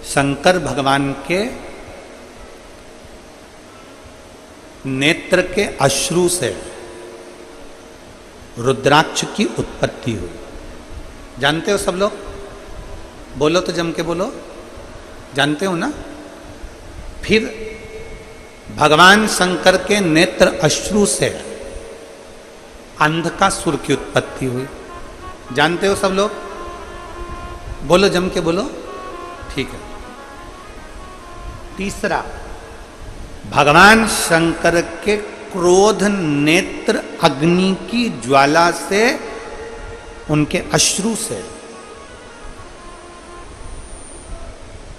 शंकर भगवान के नेत्र के अश्रु से रुद्राक्ष की उत्पत्ति हुई। जानते हो सब लोग? बोलो तो जम के बोलो, जानते हो ना? फिर भगवान शंकर के नेत्र अश्रु से अंधकासुर की उत्पत्ति हुई। जानते हो सब लोग? बोलो जम के बोलो, ठीक है। तीसरा, भगवान शंकर के क्रोध नेत्र अग्नि की ज्वाला से, उनके अश्रु से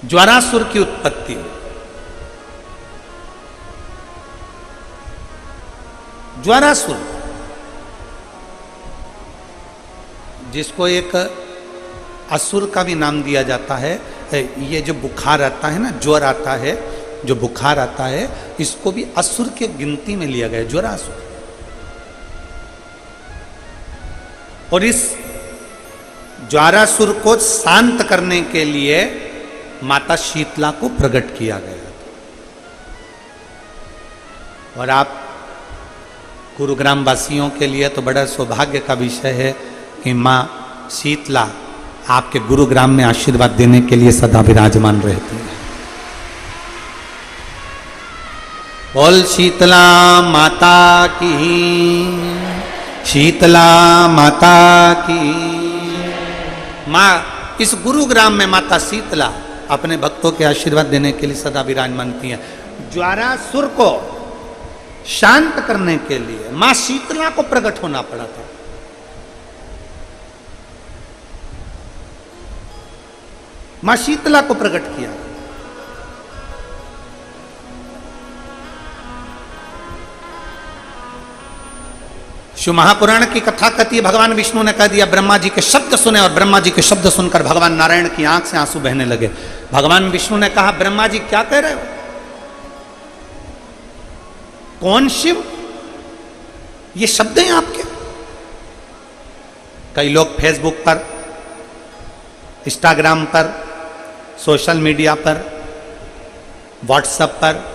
ज्वारासुर की उत्पत्ति हुई। ज्वारासुर, जिसको एक असुर का भी नाम दिया जाता है। ये जो बुखार आता है ना, ज्वर आता है, जो बुखार आता है, इसको भी असुर के गिनती में लिया गया, ज्वरासुर। और इस ज्वारासुर को शांत करने के लिए माता शीतला को प्रकट किया गया था। और आप गुरुग्राम वासियों के लिए तो बड़ा सौभाग्य का विषय है कि मां शीतला आपके गुरुग्राम में आशीर्वाद देने के लिए सदा विराजमान रहती है। बोल शीतला माता की, शीतला माता की। मां इस गुरुग्राम में माता शीतला अपने भक्तों के आशीर्वाद देने के लिए सदा विराजमान थी है। ज्वारासुर को शांत करने के लिए मां शीतला को प्रकट होना पड़ा था। मां शीतला को प्रकट किया। शिव महापुराण की कथा कहती है, भगवान विष्णु ने कह दिया ब्रह्मा जी के शब्द सुने, और ब्रह्मा जी के शब्द सुनकर भगवान नारायण की आंख से आंसू बहने लगे। भगवान विष्णु ने कहा, ब्रह्मा जी क्या कह रहे हो? कौन शिव? ये शब्द हैं आपके? कई लोग फेसबुक पर, इंस्टाग्राम पर, सोशल मीडिया पर, व्हाट्सएप पर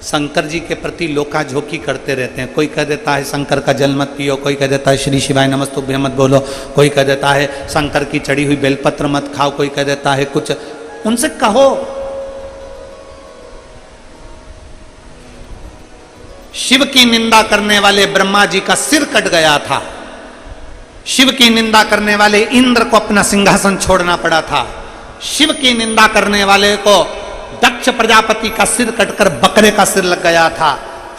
शंकर जी के प्रति लोकाझोंकी करते रहते हैं। कोई कह देता है शंकर का जल मत पियो, कोई कह देता है श्री शिवाय नमस्तुभ्यं मत बोलो, कोई कह देता है शंकर की चढ़ी हुई बेलपत्र मत खाओ, कोई कह देता है कुछ। उनसे कहो, शिव की निंदा करने वाले ब्रह्मा जी का सिर कट गया था। शिव की निंदा करने वाले इंद्र को अपना सिंहासन छोड़ना पड़ा था। शिव की निंदा करने वाले को दक्ष प्रजापति का सिर कटकर बकरे का सिर लग गया था।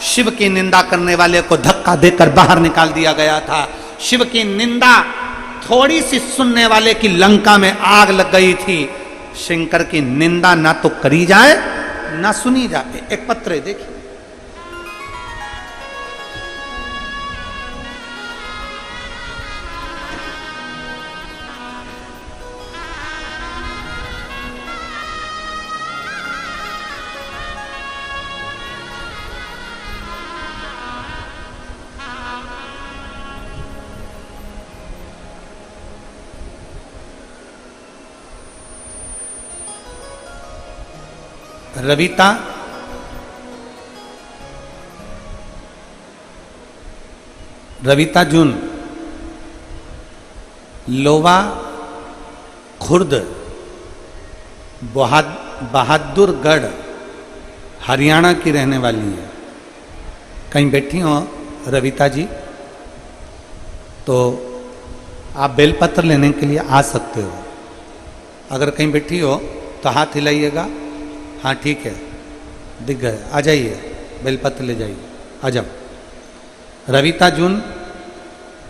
शिव की निंदा करने वाले को धक्का देकर बाहर निकाल दिया गया था। शिव की निंदा थोड़ी सी सुनने वाले की लंका में आग लग गई थी। शंकर की निंदा ना तो करी जाए ना सुनी जाए। एक पत्र है, देखिए। रविता जून, लोवा खुर्द, बहादुरगढ़, हरियाणा की रहने वाली है। कहीं बैठी हो रविता जी तो आप बेलपत्र लेने के लिए आ सकते हो। अगर कहीं बैठी हो तो हाथ हिलाइएगा। हाँ ठीक है, दिख गए, आ जाइए, बेलपत्र ले जाइए, आ जाओ। रविता जून,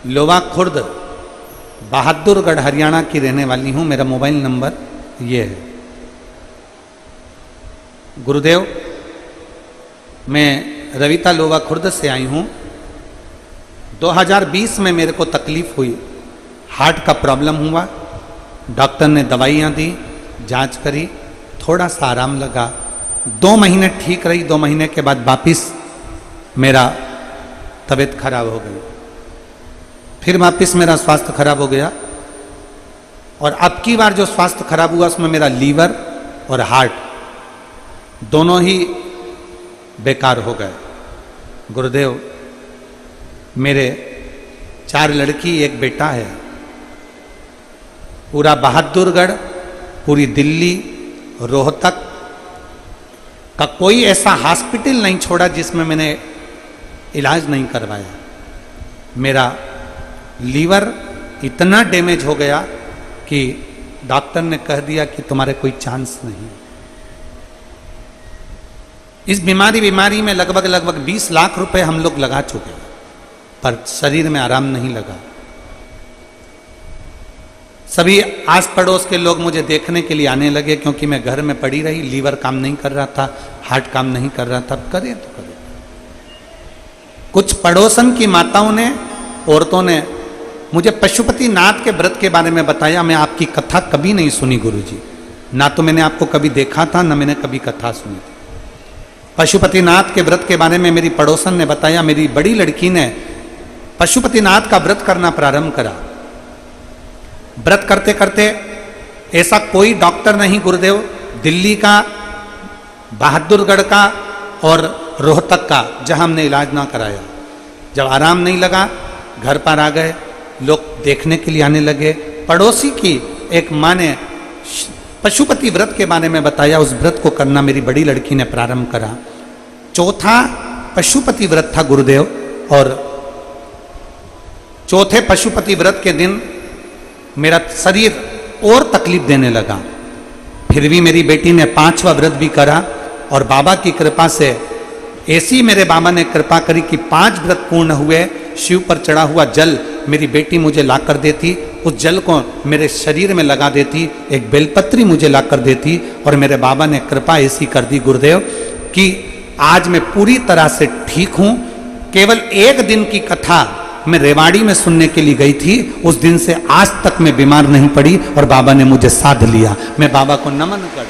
लोवा खुर्द, बहादुरगढ़, हरियाणा की रहने वाली हूँ। मेरा मोबाइल नंबर ये है। गुरुदेव, मैं रविता लोवा खुर्द से आई हूँ। 2020 में मेरे को तकलीफ हुई, हार्ट का प्रॉब्लम हुआ। डॉक्टर ने दवाइयाँ दी, जांच करी, थोड़ा सा आराम लगा। 2 महीने ठीक रही। 2 महीने के बाद वापिस मेरा तबीयत खराब हो गई। फिर वापिस मेरा स्वास्थ्य खराब हो गया। और अब की बार जो स्वास्थ्य खराब हुआ उसमें मेरा लीवर और हार्ट दोनों ही बेकार हो गए। गुरुदेव, मेरे 4 लड़की 1 बेटा है। पूरा बहादुरगढ़, पूरी दिल्ली, रोहतक का कोई ऐसा हॉस्पिटल नहीं छोड़ा जिसमें मैंने इलाज नहीं करवाया। मेरा लीवर इतना डैमेज हो गया कि डॉक्टर ने कह दिया कि तुम्हारे कोई चांस नहीं। इस बीमारी में लगभग 20 लाख रुपए हम लोग लगा चुके हैं, पर शरीर में आराम नहीं लगा। सभी आस पड़ोस के लोग मुझे देखने के लिए आने लगे, क्योंकि मैं घर में पड़ी रही, लीवर काम नहीं कर रहा था, हार्ट काम नहीं कर रहा था। करें तो करें। कुछ पड़ोसन की माताओं ने, औरतों ने मुझे पशुपति नाथ के व्रत के बारे में बताया। मैं आपकी कथा कभी नहीं सुनी गुरुजी, ना तो मैंने आपको कभी देखा था, ना मैंने कभी कथा सुनी थी। पशुपति नाथ के व्रत के बारे में मेरी पड़ोसन ने बताया। मेरी बड़ी लड़की ने पशुपति नाथ का व्रत करना प्रारंभ करा। व्रत करते करते ऐसा कोई डॉक्टर नहीं गुरुदेव, दिल्ली का, बहादुरगढ़ का और रोहतक का, जहां हमने इलाज ना कराया। जब आराम नहीं लगा, घर पर आ गए, लोग देखने के लिए आने लगे। पड़ोसी की एक माँ ने पशुपति व्रत के बारे में बताया। उस व्रत को करना मेरी बड़ी लड़की ने प्रारंभ करा। चौथा पशुपति व्रत था गुरुदेव, और चौथे पशुपति व्रत के दिन मेरा शरीर और तकलीफ देने लगा। फिर भी मेरी बेटी ने 5वां व्रत भी करा, और बाबा की कृपा से ऐसी मेरे बाबा ने कृपा करी कि 5 व्रत पूर्ण हुए। शिव पर चढ़ा हुआ जल मेरी बेटी मुझे ला कर देती, उस जल को मेरे शरीर में लगा देती, एक बेलपत्री मुझे ला कर देती, और मेरे बाबा ने कृपा ऐसी कर दी गुरुदेव कि आज मैं पूरी तरह से ठीक हूँ। केवल 1 दिन की कथा मैं रेवाड़ी में सुनने के लिए गई थी, उस दिन से आज तक मैं बीमार नहीं पड़ी, और बाबा ने मुझे साध लिया। मैं बाबा को नमन कर